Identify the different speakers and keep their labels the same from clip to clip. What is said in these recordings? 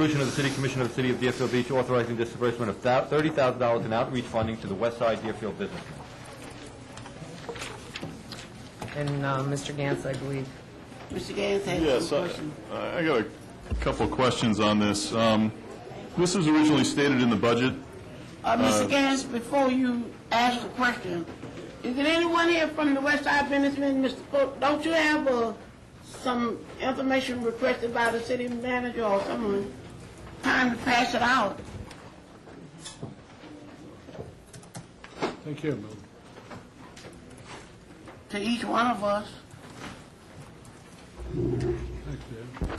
Speaker 1: Resolution of the City Commission of the City of Deerfield Beach authorizing disbursement of $30,000 in outreach funding to the Westside Deerfield businessmen.
Speaker 2: And Mr. Gantz, I believe.
Speaker 3: Mr. Gantz has
Speaker 4: Yes,
Speaker 3: some questions.
Speaker 4: I got a couple of questions on this. This was originally stated in the budget.
Speaker 3: Mr. Gantz, before you ask the question, is there anyone here from the Westside businessmen? Mr. Cook, don't you have some information requested by the city manager or someone? Time to pass it out.
Speaker 5: Thank you, Mel.
Speaker 3: To each one of us.
Speaker 5: Thanks, Dan.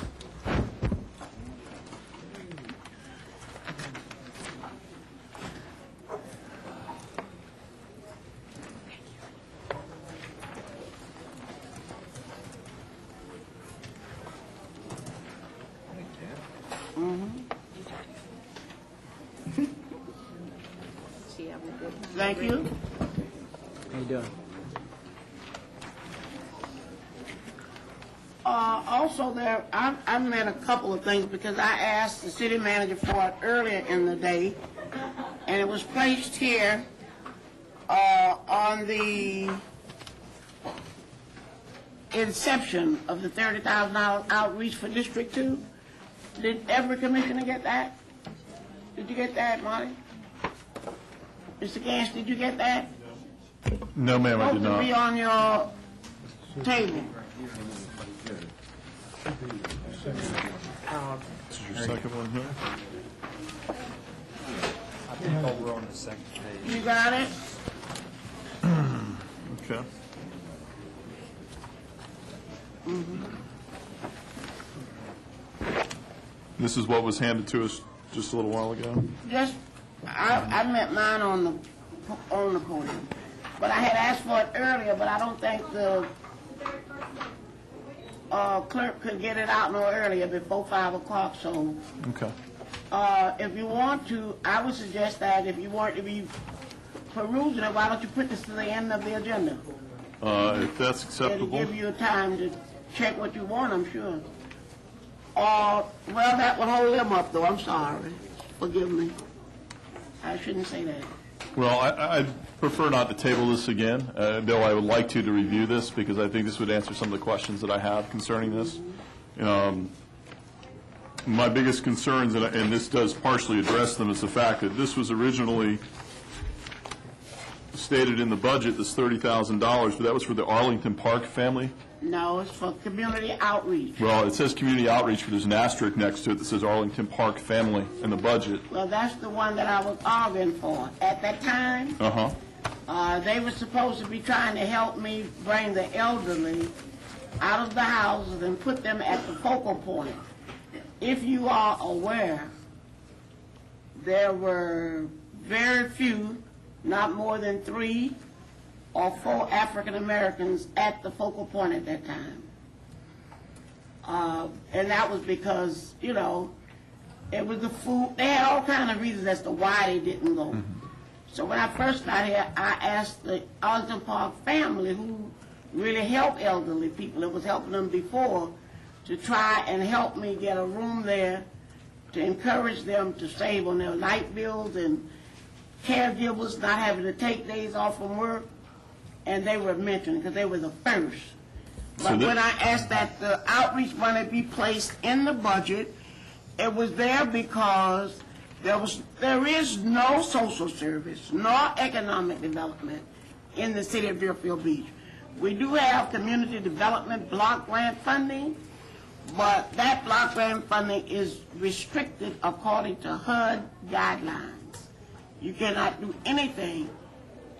Speaker 5: Thank you.
Speaker 2: How you doing?
Speaker 3: Also, I met a couple of things because I asked the city manager for it earlier in the day, and it was placed here on the inception of the $30,000 outreach for District 2. Did every commissioner get that? Did you get that, Marty? Mr. Gantz, did you get that?
Speaker 4: No, ma'am, I did
Speaker 3: Supposed to be
Speaker 4: not.
Speaker 3: on your table.
Speaker 4: This is your second one here?
Speaker 6: I think over on the second page.
Speaker 3: You got it?
Speaker 4: Okay. This is what was handed to us just a little while ago?
Speaker 3: Just, I met mine on the podium, but I had asked for it earlier, but I don't think the clerk could get it out no earlier before 5 o'clock, so
Speaker 4: Okay.
Speaker 3: if you want to, I would suggest that if you want to be perusing it, why don't you put this to the end of the agenda?
Speaker 4: If that's
Speaker 3: It'll
Speaker 4: acceptable.
Speaker 3: give you time to check what you want, I'm sure. Well, that would hold them up, though, I'm sorry. Forgive me. I shouldn't say that.
Speaker 4: Well, I'd prefer not to table this again, though I would like to review this, because I think this would answer some of the questions that I have concerning this. My biggest concerns, and this does partially address them, is the fact that this was originally stated in the budget, this $30,000, but that was for the Arlington Park family.
Speaker 3: No, it's for community outreach.
Speaker 4: Well, it says community outreach, but there's an asterisk next to it that says Arlington Park family in the budget.
Speaker 3: Well, that's the one that I was arguing for. At that time, they were supposed to be trying to help me bring the elderly out of the houses and put them at the focal point. If you are aware, there were very few, not more than 3 or 4 African Americans at the focal point at that time. And that was because, you know, it was the food. They had all kinds of reasons as to why they didn't go. So when I first got here, I asked the Arlington Park family, who really helped elderly people, that was helping them before, to try and help me get a room there to encourage them to save on their light bills and caregivers not having to take days off from work. And they were mentioned because they were the first. But when I asked that the outreach money be placed in the budget, it was there because there is no social service nor economic development in the city of Deerfield Beach. We do have community development block grant funding, but that block grant funding is restricted according to HUD guidelines. You cannot do anything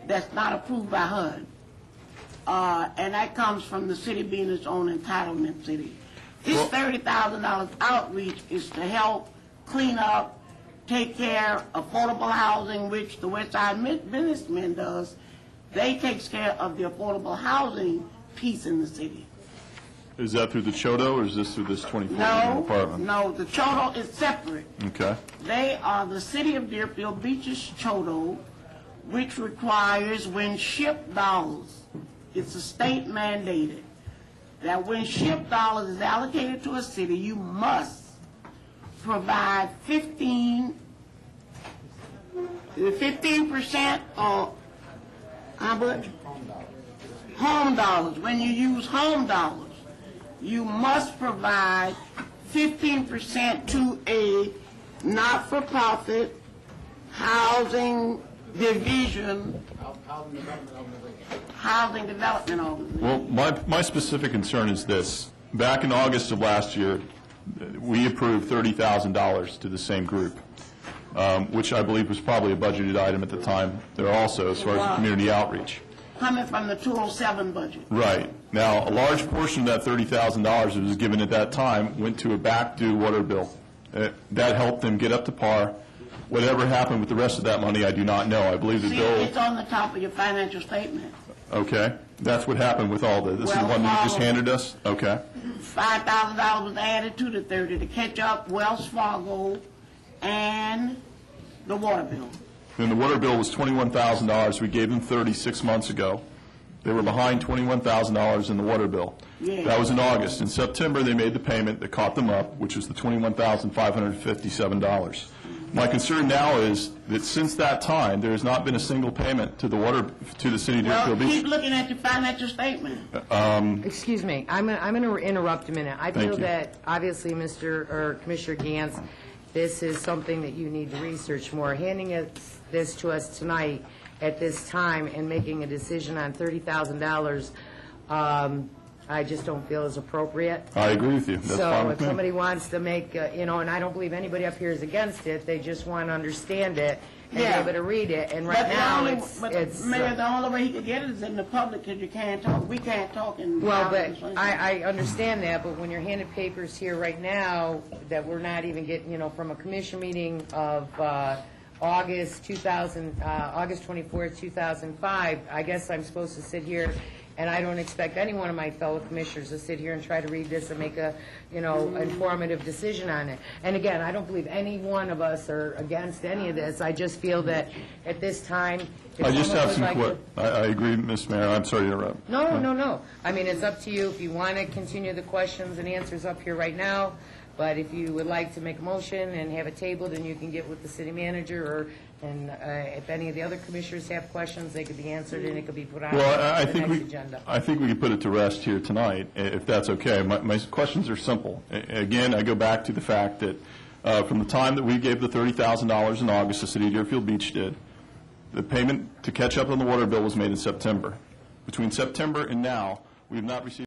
Speaker 3: that's not approved by HUD. And that comes from the city being its own entitlement city. This $30,000 outreach is to help clean up, take care of affordable housing, which the Westside businessman does. They takes care of the affordable housing piece in the city.
Speaker 4: Is that through the CHODO, or is this through this 24-unit apartment?
Speaker 3: No, the CHODO is separate.
Speaker 4: Okay.
Speaker 3: They are the city of Deerfield Beach's CHODO, which requires when shipped dollars, it's a state mandated, that when shipped dollars is allocated to a city, you must provide 15% or how much? Home dollars. When you use home dollars, you must provide 15% to a not-for-profit housing division, housing development organization.
Speaker 4: Well, my specific concern is this. Back in August of last year, we approved $30,000 to the same group, which I believe was probably a budgeted item at the time there also, as far as the community outreach.
Speaker 3: Coming from the 207 budget.
Speaker 4: Right. Now, a large portion of that $30,000 that was given at that time went to a back-due water bill. That helped them get up to par. Whatever happened with the rest of that money, I do not know. I believe the
Speaker 3: See,
Speaker 4: bill...
Speaker 3: it's on the top of your financial statement.
Speaker 4: Okay. That's what happened with all this. This is the one that you just handed us? Okay.
Speaker 3: $5,000 was added to the 30 to catch up Wells Fargo and the water bill.
Speaker 4: And the water bill was $21,000. We gave them 6 months ago. They were behind $21,000 in the water bill.
Speaker 3: Yeah.
Speaker 4: That was in August. In September, they made the payment that caught them up, which was the $21,557. My concern now is that since that time, there has not been a single payment to the city of
Speaker 3: Well,
Speaker 4: Deerfield Beach.
Speaker 3: keep looking at your financial statement.
Speaker 2: Excuse me, I'm going to interrupt a minute. I
Speaker 4: Thank
Speaker 2: feel
Speaker 4: you.
Speaker 2: that, obviously, Commissioner Gantz, this is something that you need to research more. Handing this to us tonight at this time and making a decision on $30,000, I just don't feel is appropriate.
Speaker 4: I agree with you. That's fine
Speaker 2: So
Speaker 4: with
Speaker 2: if
Speaker 4: me.
Speaker 2: somebody wants to make, and I don't believe anybody up here is against it, they just want to understand it and be
Speaker 3: Yeah.
Speaker 2: able to read it, and
Speaker 3: But
Speaker 2: right
Speaker 3: the
Speaker 2: now,
Speaker 3: only,
Speaker 2: it's...
Speaker 3: Mayor, the only way he could get it is in the public, because you can't talk, we can't talk in...
Speaker 2: Well, but
Speaker 3: houses.
Speaker 2: I understand that, but when you're handed papers here right now that we're not even getting, from a commission meeting of August 24th, 2005, I guess I'm supposed to sit here, and I don't expect any one of my fellow commissioners to sit here and try to read this and make a, informative decision on it. And again, I don't believe any one of us are against any of this. I just feel that at this time... if
Speaker 4: I just
Speaker 2: someone
Speaker 4: have
Speaker 2: would
Speaker 4: some
Speaker 2: like to-
Speaker 4: I agree, Ms. Mayor. I'm sorry to interrupt.
Speaker 2: No. I mean, it's up to you if you want to continue the questions and answers up here right now, but if you would like to make a motion and have it tabled, then you can get with the city manager, and if any of the other commissioners have questions, they could be answered and it could be put on
Speaker 4: Well, I
Speaker 2: the
Speaker 4: think
Speaker 2: next agenda.
Speaker 4: I think we could put it to rest here tonight, if that's okay. My questions are simple. Again, I go back to the fact that from the time that we gave the $30,000 in August, the city of Deerfield Beach did, the payment to catch up on the water bill was made in September. Between September and now, we have not received